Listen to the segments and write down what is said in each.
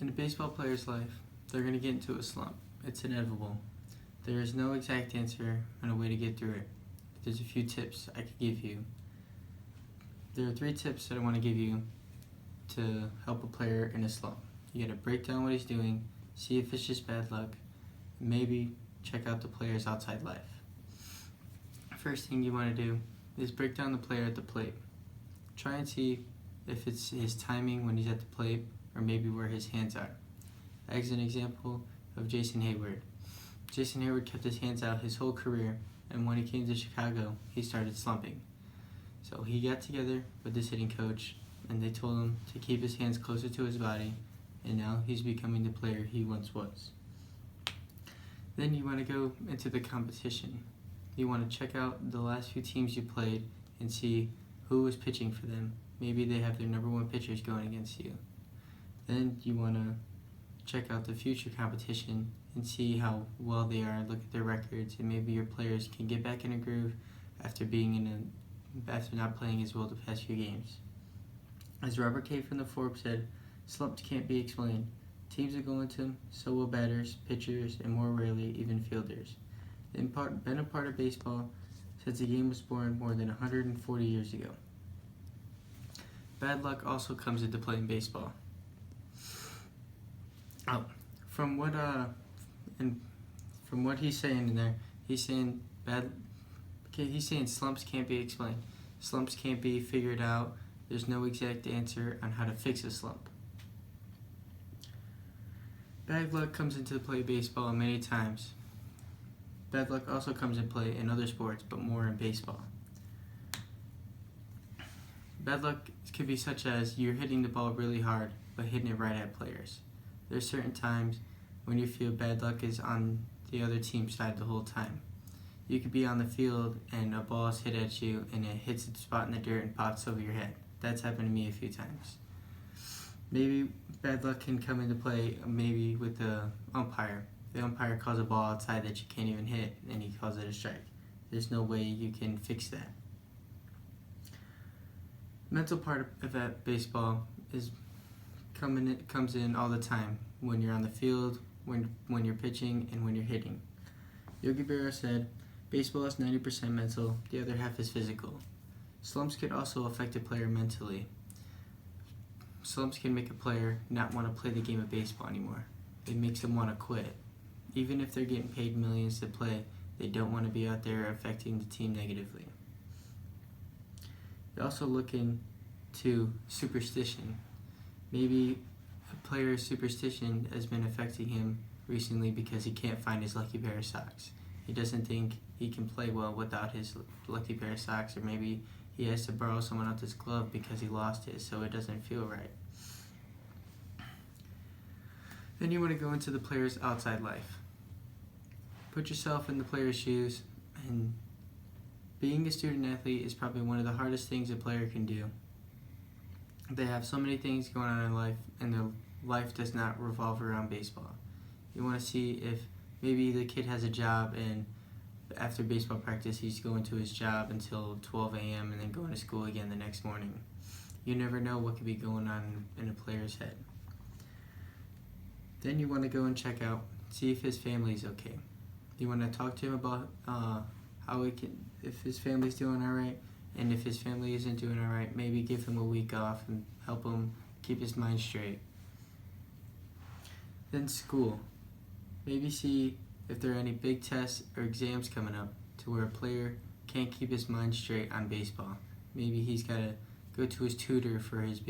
In a baseball player's life, they're going to get into a slump. It's inevitable. There is no exact answer and a way to get through it. There's a few tips I could give you. There are 3 tips that I want to give you to help a player in a slump. You got to break down what he's doing, see if it's just bad luck, maybe check out the player's outside life. First thing you want to do is break down the player at the plate. Try and see if it's his timing when he's at the plate or maybe where his hands are. As an example of Jason Hayward. Jason Hayward kept his hands out his whole career, and when he came to Chicago, he started slumping. So he got together with his hitting coach, and they told him to keep his hands closer to his body, and now he's becoming the player he once was. Then you want to go into the competition. You want to check out the last few teams you played and see who was pitching for them. Maybe they have their number 1 pitchers going against you. Then you want to check out the future competition and see how well they are, look at their records, and maybe your players can get back in a groove after not playing as well the past few games. As Robert K. from the Forbes said, slumps can't be explained. Teams will go into them, so will batters, pitchers, and more rarely even fielders. Been a part of baseball since the game was born more than 140 years ago. Bad luck also comes into play in baseball. From what he's saying in there, he's saying slumps can't be explained. Slumps can't be figured out. There's no exact answer on how to fix a slump. Bad luck comes into play in baseball many times. Bad luck also comes into play in other sports, but more in baseball. Bad luck could be such as you're hitting the ball really hard, but hitting it right at players. There's certain times when you feel bad luck is on the other team's side the whole time. You could be on the field and a ball is hit at you and it hits a spot in the dirt and pops over your head. That's happened to me a few times. Maybe bad luck can come into play maybe with the umpire. The umpire calls a ball outside that you can't even hit and he calls it a strike. There's no way you can fix that. Mental part of that baseball is comes in all the time when you're on the field, when you're pitching, and when you're hitting. Yogi Berra said, baseball is 90% mental, the other half is physical. Slumps could also affect a player mentally. Slumps can make a player not want to play the game of baseball anymore. It makes them want to quit. Even if they're getting paid millions to play, they don't want to be out there affecting the team negatively. They also look into superstition. Maybe a player's superstition has been affecting him recently because he can't find his lucky pair of socks. He doesn't think he can play well without his lucky pair of socks, or maybe he has to borrow someone else's glove because he lost his, so it doesn't feel right. Then you want to go into the player's outside life. Put yourself in the player's shoes, and being a student athlete is probably one of the hardest things a player can do. They have so many things going on in life, and their life does not revolve around baseball. You want to see if maybe the kid has a job, and after baseball practice he's going to his job until 12 a.m. and then going to school again the next morning. You never know what could be going on in a player's head. Then you want to go and check out, see if his family's okay. You want to talk to him about if his family's doing all right, and if his family isn't doing all right, maybe give him a week off and help him keep his mind straight. Then school. Maybe see if there are any big tests or exams coming up to where a player can't keep his mind straight on baseball. Maybe he's got to go to his tutor for his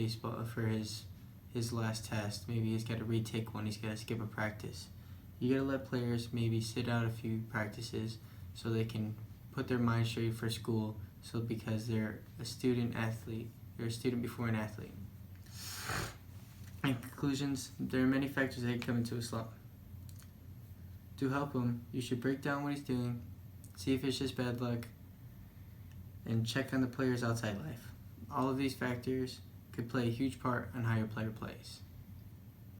last test. Maybe he's got to retake one. He's got to skip a practice. You got to let players maybe sit out a few practices so they can put their mind straight for school. So because they're a student athlete, they're a student before an athlete. In conclusions, there are many factors that can come into a slump. To help him, you should break down what he's doing, see if it's just bad luck, and check on the player's outside life. All of these factors could play a huge part on how your player plays.